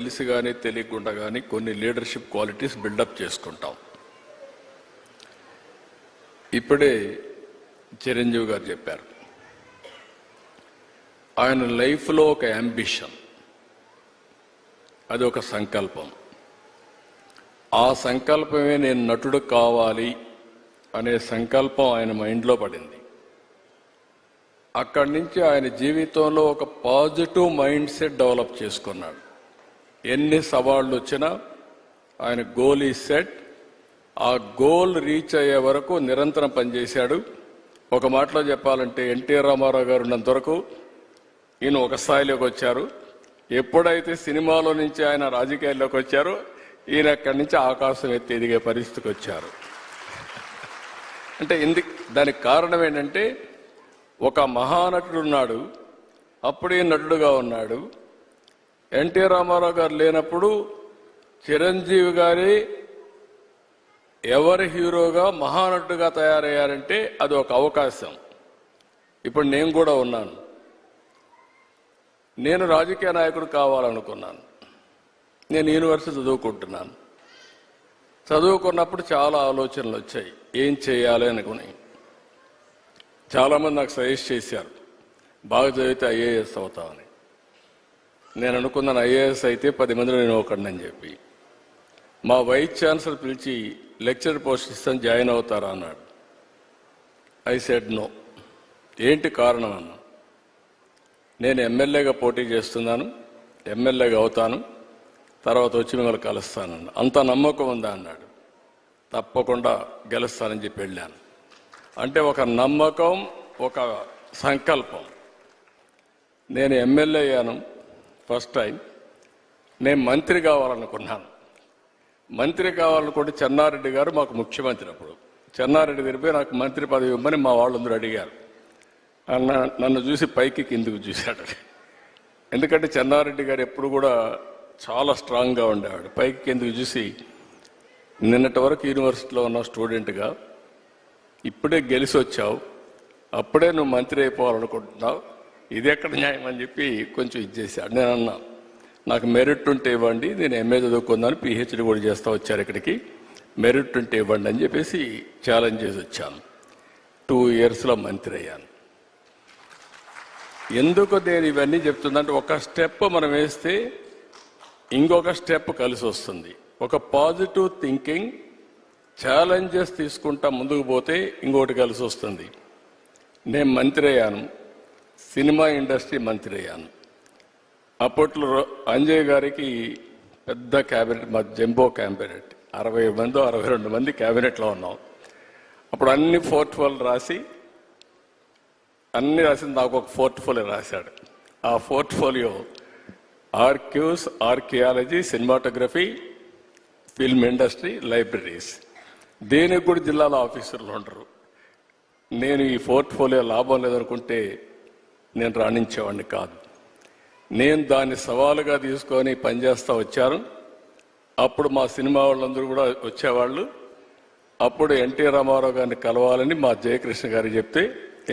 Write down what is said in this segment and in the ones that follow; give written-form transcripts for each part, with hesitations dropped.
తెలిసి కానీ తెలియకుండా కానీ కొన్ని లీడర్షిప్ క్వాలిటీస్ బిల్డప్ చేసుకుంటాం. ఇప్పుడే చిరంజీవి గారు చెప్పారు, ఆయన లైఫ్లో ఒక అంబిషన్, అది ఒక సంకల్పం. ఆ సంకల్పమే నేను నటుడు కావాలి అనే సంకల్పం ఆయన మైండ్లో పడింది. అక్కడి నుంచి ఆయన జీవితంలో ఒక పాజిటివ్ మైండ్ సెట్ డెవలప్ చేసుకున్నాడు. ఎన్ని సవాళ్ళు వచ్చినా ఆయన గోల్ ఈ సెట్, ఆ గోల్ రీచ్ అయ్యే వరకు నిరంతరం పనిచేశాడు. ఒక మాటలో చెప్పాలంటే ఎన్టీ రామారావు గారు ఉన్నంత వరకు ఈయన ఒక స్థాయిలోకి వచ్చారు. ఎప్పుడైతే సినిమాలో నుంచి ఆయన రాజకీయాల్లోకి వచ్చారో ఈయన అక్కడి నుంచి ఆకాశం ఎత్తి ఎదిగే పరిస్థితికి వచ్చారు. అంటే దానికి కారణం ఏంటంటే ఒక మహానటుడు ఉన్నాడు, అప్పుడే నటుడుగా ఉన్నాడు. ఎన్టీ రామారావు గారు లేనప్పుడు చిరంజీవి గారి ఎవరి హీరోగా మహానటుడుగా తయారయ్యారంటే అది ఒక అవకాశం. ఇప్పుడు నేను కూడా ఉన్నాను. నేను రాజకీయ నాయకుడు కావాలనుకున్నాను. నేను యూనివర్సిటీ చదువుకుంటున్నాను. చదువుకున్నప్పుడు చాలా ఆలోచనలు వచ్చాయి, ఏం చేయాలి అనుకుని. చాలామంది నాకు సజెస్ట్ చేశారు, బాగా చదివితే ఐఏఎస్ అవుతామని. నేను అనుకున్నాను, ఐఏఎస్ అయితే 10 మందిలో నేను ఒకడిని చెప్పి. మా వైస్ ఛాన్సలర్ పిలిచి లెక్చర్ పోస్ట్ ఇస్తాను, జాయిన్ అవుతారా అన్నాడు. I said no. ఏంటి కారణం అన్నా? నేను ఎమ్మెల్యేగా పోటీ చేస్తున్నాను, ఎమ్మెల్యేగా అవుతాను, తర్వాత వచ్చి మిమ్మల్ని కలుస్తానన్న. అంత నమ్మకం ఉందా అన్నాడు. తప్పకుండా గెలుస్తానని చెప్పి వెళ్ళాను. అంటే ఒక నమ్మకం, ఒక సంకల్పం. నేను ఎమ్మెల్యే అయ్యాను ఫస్ట్ టైం. నేను మంత్రి కావాలనుకున్నాను. మంత్రి కావాలనుకుంటే చెన్నారెడ్డి గారు మాకు ముఖ్యమంత్రి. అప్పుడు చెన్నారెడ్డి దగ్గర నాకు మంత్రి పదవి ఇవ్వమని మా వాళ్ళందరూ అడిగారు. నన్ను చూసి పైకి కిందికి చూశాడు. ఎందుకంటే చెన్నారెడ్డి గారు ఎప్పుడు కూడా చాలా స్ట్రాంగ్గా ఉండేవాడు. పైకి కిందికి చూసి, నిన్నటి వరకు యూనివర్సిటీలో ఉన్న స్టూడెంట్గా ఇప్పుడే గెలిచి వచ్చావు, అప్పుడే నువ్వు మంత్రి అయిపోవాలనుకుంటున్నావు, ఇది ఎక్కడ న్యాయం అని చెప్పి కొంచెం ఇచ్చేసాడు. నేను అన్నా, నాకు మెరిట్ ఉంటే ఇవ్వండి, నేను ఎంఏ చదువుకున్నాను, పిహెచ్డి కూడా చేస్తూ వచ్చారు ఇక్కడికి, మెరిట్ ఉంటే ఇవ్వండి అని చెప్పేసి ఛాలెంజ్ చేసి వచ్చాను. 2 ఇయర్స్లో మంత్రి అయ్యాను. ఎందుకు నేను ఇవన్నీ చెప్తుందంటే, ఒక స్టెప్ మనం వేస్తే ఇంకొక స్టెప్ కలిసి వస్తుంది. ఒక పాజిటివ్ థింకింగ్, ఛాలెంజెస్ తీసుకుంటా ముందుకు పోతే ఇంకోటి కలిసి వస్తుంది. నేను మంత్రి అయ్యాను, సినిమా ఇండస్ట్రీ మంత్రి అయ్యాను. అప్పట్లో అంజయ్ గారికి పెద్ద క్యాబినెట్, మా జంబో క్యాబినెట్, 60 మందో 62 మంది క్యాబినెట్లో ఉన్నాం. అప్పుడు అన్ని పోర్ట్ఫోలియో రాసి నాకు ఒక పోర్ట్ఫోలియో రాశాడు. ఆ portfolio archives, archaeology, cinematography, film industry, libraries. దేనికి కూడా జిల్లాలో ఆఫీసర్లు ఉండరు. నేను ఈ పోర్ట్ఫోలియో లాభం లేదనుకుంటే నేను రాణించేవాడిని కాదు. నేను దాన్ని సవాలుగా తీసుకొని పనిచేస్తూ వచ్చాను. అప్పుడు మా సినిమా వాళ్ళందరూ కూడా వచ్చేవాళ్ళు. అప్పుడు ఎన్టీ రామారావు గారిని కలవాలని మా జయకృష్ణ గారికి చెప్తే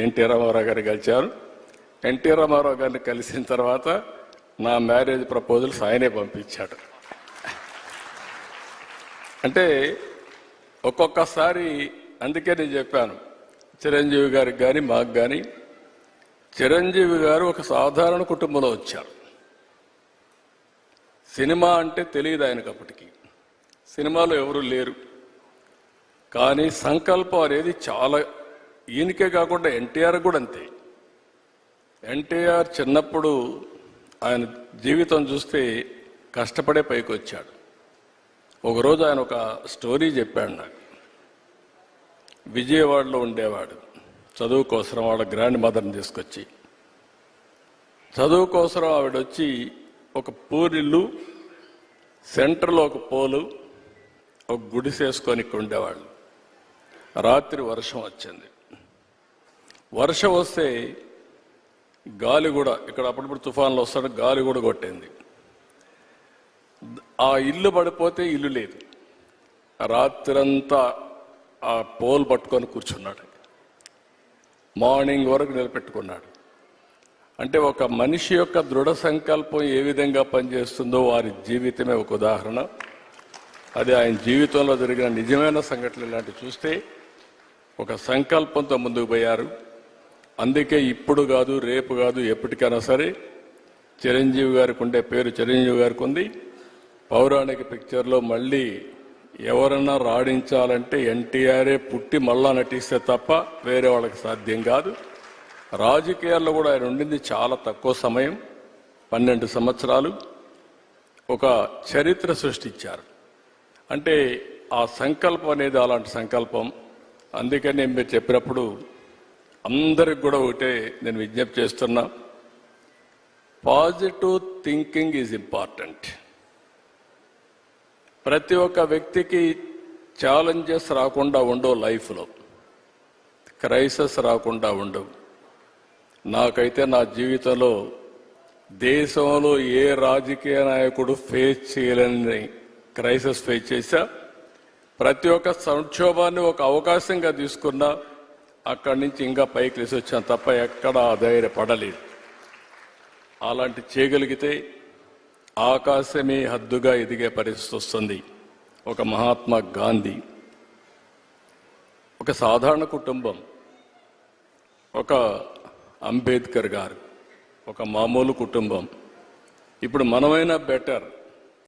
ఎన్టీ రామారావు గారు కలిశారు. ఎన్టీ రామారావు గారిని కలిసిన తర్వాత నా మ్యారేజ్ ప్రపోజల్స్ ఆయనే పంపించాడు. అంటే ఒక్కొక్కసారి, అందుకే నేను చెప్పాను, చిరంజీవి గారికి కానీ మాకు కానీ, చిరంజీవి గారు ఒక సాధారణ కుటుంబంలో వచ్చారు. సినిమా అంటే తెలియదు ఆయనకు. అప్పటికి సినిమాలో ఎవరు లేరు. కానీ సంకల్పం అనేది చాలా, ఈయనకే కాకుండా ఎన్టీఆర్ కూడా అంతే. ఎన్టీఆర్ చిన్నప్పుడు ఆయన జీవితం చూస్తే కష్టపడే పైకి వచ్చాడు. ఒకరోజు ఆయన ఒక స్టోరీ చెప్పాడు నాకు. విజయవాడలో ఉండేవాడు, చదువు కోసం వాళ్ళ గ్రాండ్ మదర్ని తీసుకొచ్చి, చదువు కోసం ఆవిడ వచ్చి ఒక పూరిల్లు, సెంటర్లో ఒక పోలు, ఒక గుడిసేసుకొని ఇక్కడ ఉండేవాళ్ళు. రాత్రి వర్షం వచ్చింది. వర్షం వస్తే గాలి కూడా, ఇక్కడ అప్పుడప్పుడు తుఫాన్లు వస్తాడు, గాలి కూడా కొట్టింది. ఆ ఇల్లు పడిపోతే ఇల్లు లేదు. రాత్రంతా ఆ పోల్ పట్టుకొని కూర్చున్నాడు. మార్నింగ్ వరకు నిలబెట్టుకున్నాడు. అంటే ఒక మనిషి యొక్క దృఢ సంకల్పం ఏ విధంగా పనిచేస్తుందో వారి జీవితమే ఒక ఉదాహరణ. అది ఆయన జీవితంలో జరిగిన నిజమైన సంఘటనలు ఇలాంటివి చూస్తే ఒక సంకల్పంతో ముందుకు పోయారు. అందుకే ఇప్పుడు కాదు, రేపు కాదు, ఎప్పటికైనా సరే చిరంజీవి గారికి ఉండే పేరు చిరంజీవి గారికి ఉంది. పౌరాణిక పిక్చర్లో మళ్ళీ ఎవరన్నా రాణించాలంటే ఎన్టీఆర్ఏ పుట్టి మళ్ళా నటిస్తే తప్ప వేరే వాళ్ళకి సాధ్యం కాదు. రాజకీయాల్లో కూడా ఆయన ఉండింది చాలా తక్కువ సమయం, 12 సంవత్సరాలు. ఒక చరిత్ర సృష్టించారు. అంటే ఆ సంకల్పం అనేది అలాంటి సంకల్పం. అందుకని మీరు చెప్పినప్పుడు అందరికి కూడా ఒకటే నేను విజ్ఞప్తి చేస్తున్నా, పాజిటివ్ థింకింగ్ ఈజ్ ఇంపార్టెంట్. ప్రతి ఒక్క వ్యక్తికి ఛాలెంజెస్ రాకుండా ఉండవు, లైఫ్లో క్రైసిస్ రాకుండా ఉండవు. నాకైతే నా జీవితంలో దేశంలో ఏ రాజకీయ నాయకుడు ఫేస్ చేయలేని క్రైసిస్ ఫేస్ చేశా. ప్రతి ఒక్క సంక్షోభాన్ని ఒక అవకాశంగా తీసుకున్నా, అక్కడి నుంచి ఇంకా పైకి లేసి వచ్చాను తప్ప ఎక్కడా ధైర్యపడలేదు. అలాంటి చేయగలిగితే ఆకాశమే హద్దుగా ఎదిగే పరిస్థితి వస్తుంది. ఒక మహాత్మా గాంధీ, ఒక సాధారణ కుటుంబం, ఒక అంబేద్కర్ గారు, ఒక మామూలు కుటుంబం. ఇప్పుడు మనమైనా బెటర్.